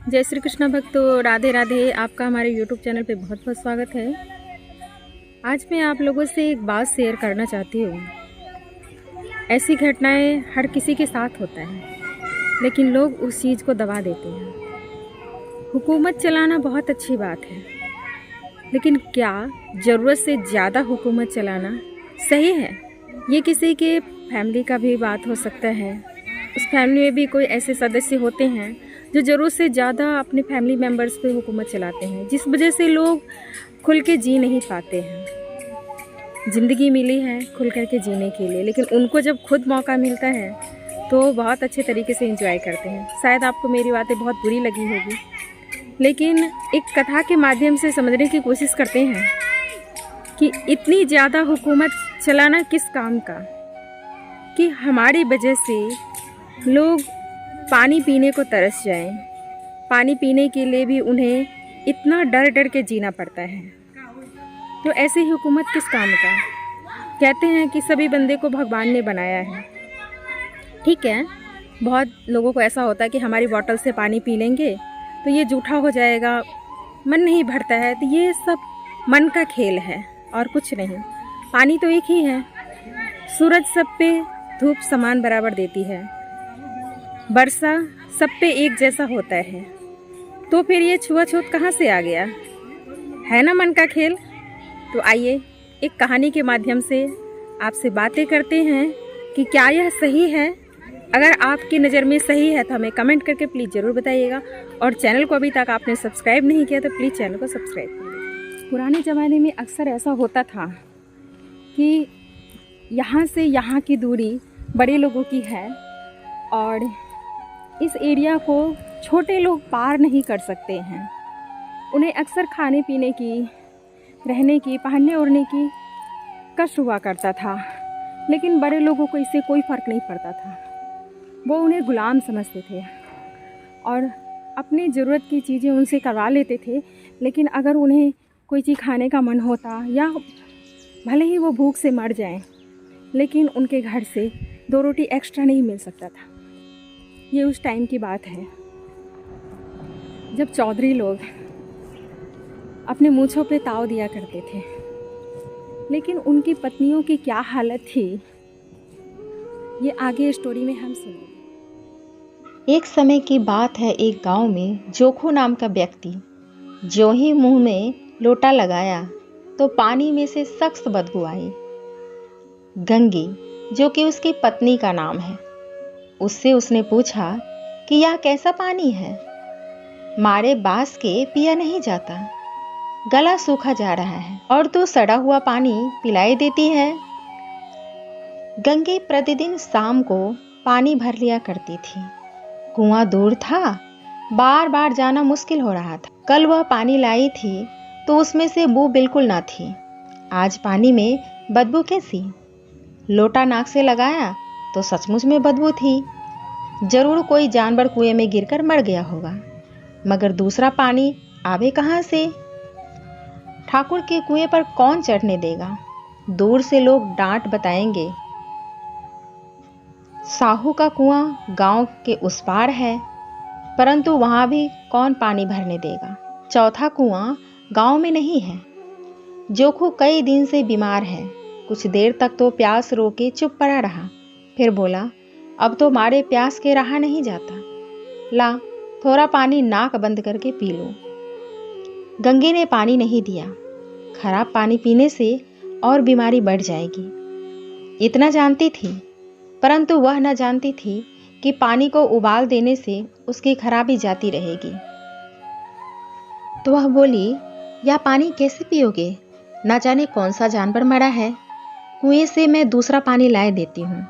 जय श्री कृष्ण भक्तों, राधे राधे। आपका हमारे यूट्यूब चैनल पे बहुत बहुत स्वागत है। आज मैं आप लोगों से एक बात शेयर करना चाहती हूँ। ऐसी घटनाएं हर किसी के साथ होता है, लेकिन लोग उस चीज़ को दबा देते हैं। हुकूमत चलाना बहुत अच्छी बात है, लेकिन क्या ज़रूरत से ज़्यादा हुकूमत चलाना सही है? ये किसी के फैमिली का भी बात हो सकता है। उस फैमिली में भी कोई ऐसे सदस्य होते हैं जो ज़रूरत से ज़्यादा अपने फैमिली मेम्बर्स पे हुकूमत चलाते हैं, जिस वजह से लोग खुल के जी नहीं पाते हैं। ज़िंदगी मिली है खुल कर के जीने के लिए, लेकिन उनको जब खुद मौका मिलता है तो बहुत अच्छे तरीके से एंजॉय करते हैं। शायद आपको मेरी बातें बहुत बुरी लगी होगी, लेकिन एक कथा के माध्यम से समझने की कोशिश करते हैं कि इतनी ज़्यादा हुकूमत चलाना किस काम का, कि हमारी वजह से लोग पानी पीने को तरस जाएं। पानी पीने के लिए भी उन्हें इतना डर डर के जीना पड़ता है। तो ऐसी हुकूमत किस काम का? कहते हैं कि सभी बंदे को भगवान ने बनाया है। ठीक है, बहुत लोगों को ऐसा होता है कि हमारी बोतल से पानी पी लेंगे तो ये जूठा हो जाएगा, मन नहीं भरता है। तो ये सब मन का खेल है और कुछ नहीं। पानी तो एक ही है। सूरज सब पे धूप समान बराबर देती है, वर्षा सब पे एक जैसा होता है। तो फिर ये छुआछूत कहाँ से आ गया? है ना मन का खेल। तो आइए एक कहानी के माध्यम से आपसे बातें करते हैं कि क्या यह सही है। अगर आपकी नज़र में सही है तो हमें कमेंट करके प्लीज़ ज़रूर बताइएगा, और चैनल को अभी तक आपने सब्सक्राइब नहीं किया तो प्लीज़ चैनल को सब्सक्राइब करिए। पुराने ज़माने में अक्सर ऐसा होता था कि यहाँ से यहाँ की दूरी बड़े लोगों की है और इस एरिया को छोटे लोग पार नहीं कर सकते हैं। उन्हें अक्सर खाने पीने की, रहने की, पहनने ओढ़ने की कष्ट हुआ करता था, लेकिन बड़े लोगों को इससे कोई फ़र्क नहीं पड़ता था। वो उन्हें गुलाम समझते थे और अपनी ज़रूरत की चीज़ें उनसे करवा लेते थे। लेकिन अगर उन्हें कोई चीज़ खाने का मन होता, या भले ही वो भूख से मर जाएं, लेकिन उनके घर से 2 रोटी एक्स्ट्रा नहीं मिल सकता था। ये उस टाइम की बात है जब चौधरी लोग अपने मूँछों पे ताव दिया करते थे। लेकिन उनकी पत्नियों की क्या हालत थी, ये आगे स्टोरी में हम सुनेंगे। एक समय की बात है, एक गांव में जोखू नाम का व्यक्ति जो ही मुंह में लोटा लगाया तो पानी में से सख्त बदबू आई। गंगी, जो कि उसकी पत्नी का नाम है, उससे उसने पूछा कि यह कैसा पानी है? मारे बांस के पिया नहीं जाता, गला सूखा जा रहा है और तू सड़ा हुआ पानी पिलाई देती है। गंगी प्रतिदिन शाम को पानी भर लिया करती थी। कुआं दूर था, बार बार जाना मुश्किल हो रहा था। कल वह पानी लाई थी तो उसमें से बू बिल्कुल ना थी। आज पानी में बदबू कैसी? लोटा नाक से लगाया तो सचमुच में बदबू थी। जरूर कोई जानवर कुएं में गिरकर मर गया होगा, मगर दूसरा पानी आवे कहाँ से? ठाकुर के कुएं पर कौन चढ़ने देगा? दूर से लोग डांट बताएंगे। साहू का कुआं गांव के उस पार है, परंतु वहां भी कौन पानी भरने देगा? चौथा कुआं गांव में नहीं है। जोखू कई दिन से बीमार है। कुछ देर तक तो प्यास रोके चुप पड़ा रहा, फिर बोला, अब तो मारे प्यास के रहा नहीं जाता। ला, थोड़ा पानी नाक बंद करके पी लो। गंगे ने पानी नहीं दिया। खराब पानी पीने से और बीमारी बढ़ जाएगी, इतना जानती थी, परंतु वह न जानती थी कि पानी को उबाल देने से उसकी खराबी जाती रहेगी। तो वह बोली, यह पानी कैसे पियोगे? न जाने कौन सा जानवर मरा है। कुएं से मैं दूसरा पानी लाए देती हूँ।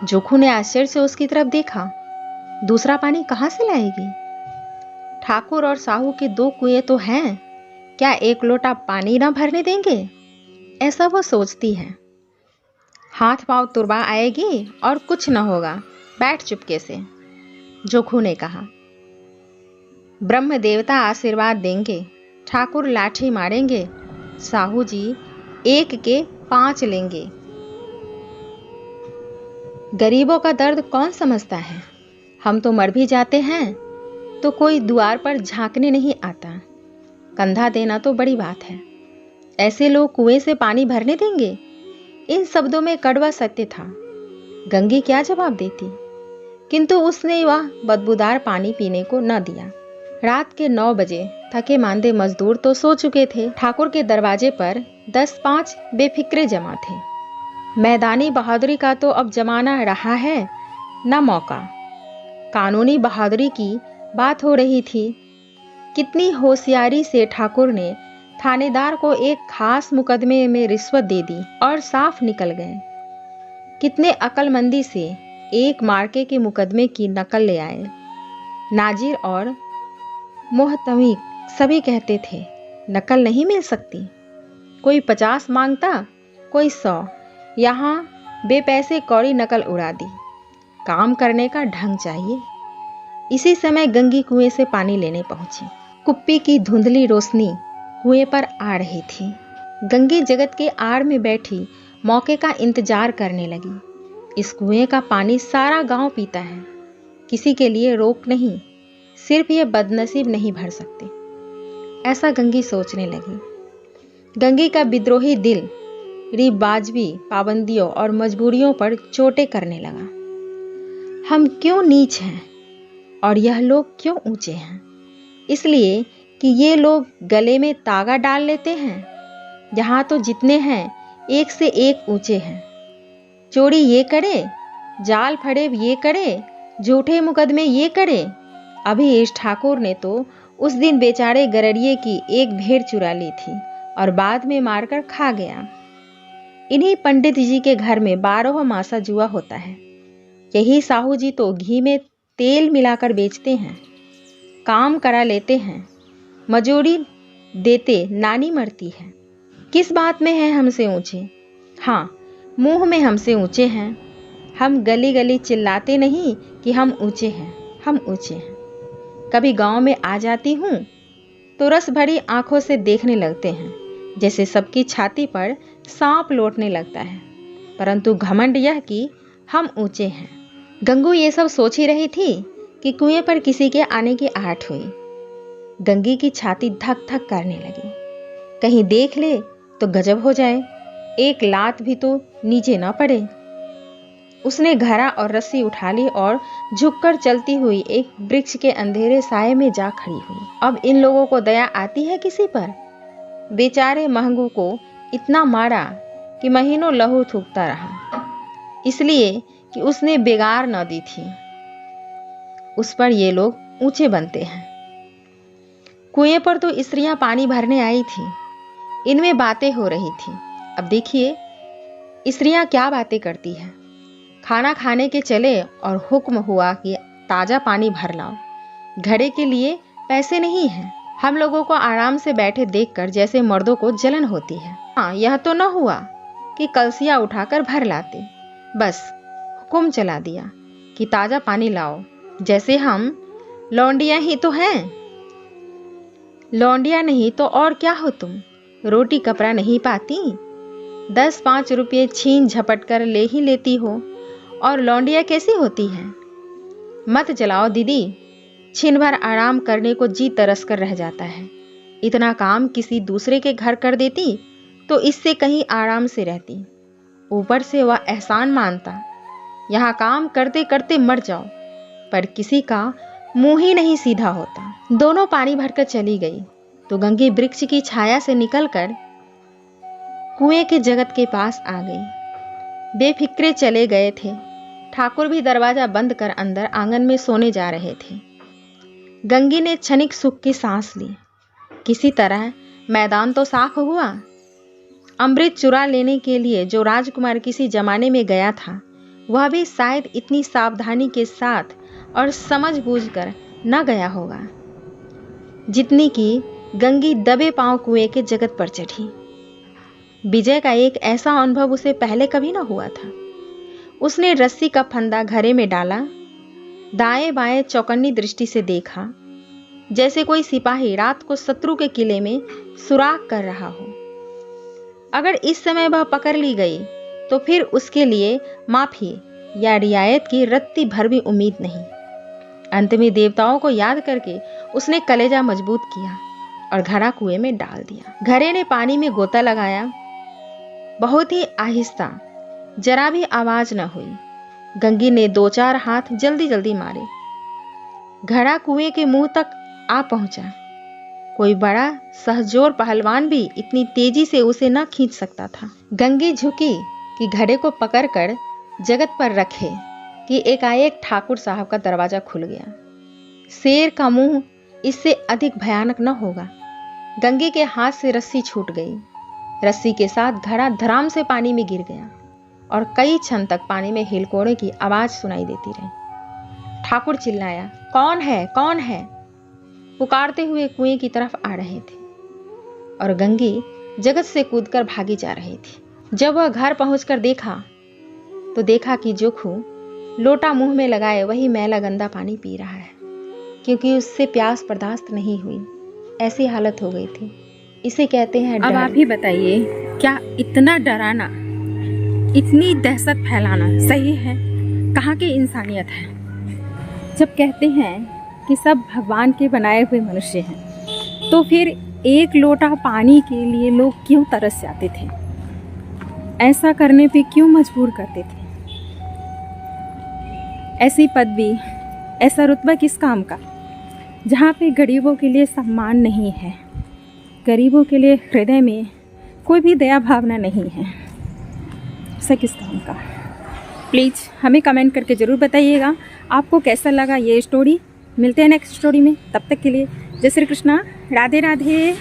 जोखू ने आश्चर्य से उसकी तरफ देखा। दूसरा पानी कहाँ से लाएगी? ठाकुर और साहू के 2 कुएं तो हैं, क्या एक लोटा पानी ना भरने देंगे? ऐसा वो सोचती है। हाथ पांव तुरबा आएगी और कुछ न होगा, बैठ चुपके से। जोखू ने कहा, ब्रह्म देवता आशीर्वाद देंगे, ठाकुर लाठी मारेंगे, साहू जी 1 के 5 लेंगे। गरीबों का दर्द कौन समझता है? हम तो मर भी जाते हैं, तो कोई द्वार पर झांकने नहीं आता। कंधा देना तो बड़ी बात है। ऐसे लोग कुएं से पानी भरने देंगे? इन शब्दों में कड़वा सत्य था। गंगी क्या जवाब देती, किंतु उसने वह बदबूदार पानी पीने को न दिया। रात के 9 बजे थके मांदे मजदूर तो सो चुके थे। ठाकुर के दरवाजे पर 10-5 बेफिक्रे जमा थे। मैदानी बहादुरी का तो अब जमाना रहा है न मौका। कानूनी बहादुरी की बात हो रही थी। कितनी होशियारी से ठाकुर ने थानेदार को एक खास मुकदमे में रिश्वत दे दी और साफ निकल गए। कितने अक्लमंदी से एक मार्के के मुकदमे की नकल ले आए। नाजिर और मोहतमी सभी कहते थे नकल नहीं मिल सकती। कोई 50 मांगता, कोई 100। यहाँ बेपैसे कौड़ी नकल उड़ा दी। काम करने का ढंग चाहिए। इसी समय गंगी कुएं से पानी लेने पहुंची। कुप्पी की धुंधली रोशनी कुएं पर आ रही थी। गंगी जगत के आड़ में बैठी मौके का इंतजार करने लगी। इस कुएं का पानी सारा गांव पीता है। किसी के लिए रोक नहीं, सिर्फ ये बदनसीब नहीं भर सकते, ऐसा गंगी सोचने लगी। गंगी का विद्रोही दिल रिवाजवी पाबंदियों और मजबूरियों पर चोटें करने लगा। हम क्यों नीच हैं और यह लोग क्यों ऊंचे हैं? इसलिए कि ये लोग गले में तागा डाल लेते हैं। यहाँ तो जितने हैं एक से एक ऊंचे हैं। चोरी ये करे, जाल फड़ेब ये करे, झूठे मुकदमे ये करे। अभी इस ठाकुर ने तो उस दिन बेचारे गरड़िए की एक भेड़ चुरा ली थी और बाद में मारकर खा गया। इन्हीं पंडित जी के घर में 12 मासा जुआ होता है। यही साहू जी तो घी में तेल मिलाकर बेचते हैं। काम करा लेते हैं, मजूरी देते नानी मरती है। किस बात में है हमसे ऊंचे? हाँ, मुंह में हमसे ऊंचे हैं। हम गली गली चिल्लाते नहीं कि हम ऊंचे हैं, हम ऊंचे हैं। कभी गांव में आ जाती हूँ तो रस भरी आंखों से देखने लगते हैं, जैसे सबकी छाती पर सांप लौटने लगता है। परंतु घमंड यह कि हम ऊंचे हैं। गंगू ये सब सोच ही रही थी कि कुएं पर किसी के आने की आहट हुई। गंगी की छाती धक धक करने लगी। कहीं देख ले तो गजब हो जाए, एक लात भी तो नीचे न पड़े। उसने घड़ा और रस्सी उठा ली और झुककर चलती हुई एक वृक्ष के अंधेरे साये में जा खड़ी हुई। अब इन लोगों को दया आती है किसी पर? बेचारे महंगू को इतना मारा कि महीनों लहू थूकता रहा, इसलिए कि उसने बेगार न दी थी। उस पर ये लोग ऊंचे बनते हैं। कुएं पर तो स्त्रियां पानी भरने आई थी। इनमें बातें हो रही थी। अब देखिए स्त्रियां क्या बातें करती हैं। खाना खाने के चले और हुक्म हुआ कि ताजा पानी भर लाओ। घड़े के लिए पैसे नहीं हैं। हम लोगों को आराम से बैठे देखकर जैसे मर्दों को जलन होती है। हाँ, यह तो न हुआ कि कलसिया उठाकर भर लाते। बस हुक्म चला दिया कि ताजा पानी लाओ, जैसे हम लौंडिया ही तो हैं। लौंडिया नहीं तो और क्या हो तुम? रोटी कपड़ा नहीं पाती? 10-5 रुपये छीन झपट कर ले ही लेती हो। और लौंडिया कैसी होती है? मत जलाओ दीदी, छिन भर आराम करने को जी तरस कर रह जाता है। इतना काम किसी दूसरे के घर कर देती तो इससे कहीं आराम से रहती। ऊपर से वह एहसान मानता। यहाँ काम करते करते मर जाओ, पर किसी का मुंह ही नहीं सीधा होता। दोनों पानी भरकर चली गई तो गंगी वृक्ष की छाया से निकलकर कुएं के जगत के पास आ गई। बेफिक्रे चले गए थे। ठाकुर भी दरवाजा बंद कर अंदर आंगन में सोने जा रहे थे। गंगी ने क्षणिक सुख की सांस ली। किसी तरह मैदान तो साफ हुआ। अमृत चुरा लेने के लिए जो राजकुमार किसी जमाने में गया था, वह भी शायद इतनी सावधानी के साथ और समझ बूझकर न गया होगा जितनी कि गंगी दबे पांव कुएं के जगत पर चढ़ी। विजय का एक ऐसा अनुभव उसे पहले कभी न हुआ था। उसने रस्सी का फंदा घड़े में डाला, दाएं बाएं चौकन्नी दृष्टि से देखा, जैसे कोई सिपाही रात को शत्रु के किले में सुराग कर रहा हो। अगर इस समय वह पकड़ ली गई तो फिर उसके लिए माफी या रियायत की रत्ती भर भी उम्मीद नहीं। अंत में देवताओं को याद करके उसने कलेजा मजबूत किया और घड़ा कुएं में डाल दिया। घड़े ने पानी में गोता लगाया, बहुत ही आहिस्ता, जरा भी आवाज न हुई। गंगी ने 2-4 हाथ जल्दी जल्दी मारे। घड़ा कुएं के मुंह तक आ पहुंचा। कोई बड़ा सहजोर पहलवान भी इतनी तेजी से उसे न खींच सकता था। गंगी झुकी कि घड़े को पकड़कर जगत पर रखे कि एकाएक ठाकुर साहब का दरवाजा खुल गया। शेर का मुंह इससे अधिक भयानक न होगा। गंगी के हाथ से रस्सी छूट गई। रस्सी के साथ घड़ा धड़ाम से पानी में गिर गया और कई क्षण तक पानी में हिलकोड़े की आवाज सुनाई देती रही। ठाकुर चिल्लाया, कौन है, कौन है? पुकारते हुए कुएं की तरफ आ रहे थे और गंगी जगत से कूदकर भागी जा रही थी। जब वह घर पहुंचकर देखा तो देखा कि जोखू लोटा मुंह में लगाए वही मैला गंदा पानी पी रहा है, क्योंकि उससे प्यास बर्दाश्त नहीं हुई। ऐसी हालत हो गई थी। इसे कहते हैं डर। अब आप ही बताइए, क्या इतना डराना, इतनी दहशत फैलाना सही है? कहाँ की इंसानियत है? जब कहते हैं कि सब भगवान के बनाए हुए मनुष्य हैं, तो फिर एक लोटा पानी के लिए लोग क्यों तरस जाते थे? ऐसा करने पे क्यों मजबूर करते थे? ऐसी पदवी, ऐसा रुतबा किस काम का, जहाँ पे गरीबों के लिए सम्मान नहीं है, गरीबों के लिए हृदय में कोई भी दया भावना नहीं है, ऐसा किस काम का? प्लीज़ हमें कमेंट करके ज़रूर बताइएगा आपको कैसा लगा ये स्टोरी। मिलते हैं नेक्स्ट स्टोरी में, तब तक के लिए जय श्री कृष्णा, राधे राधे।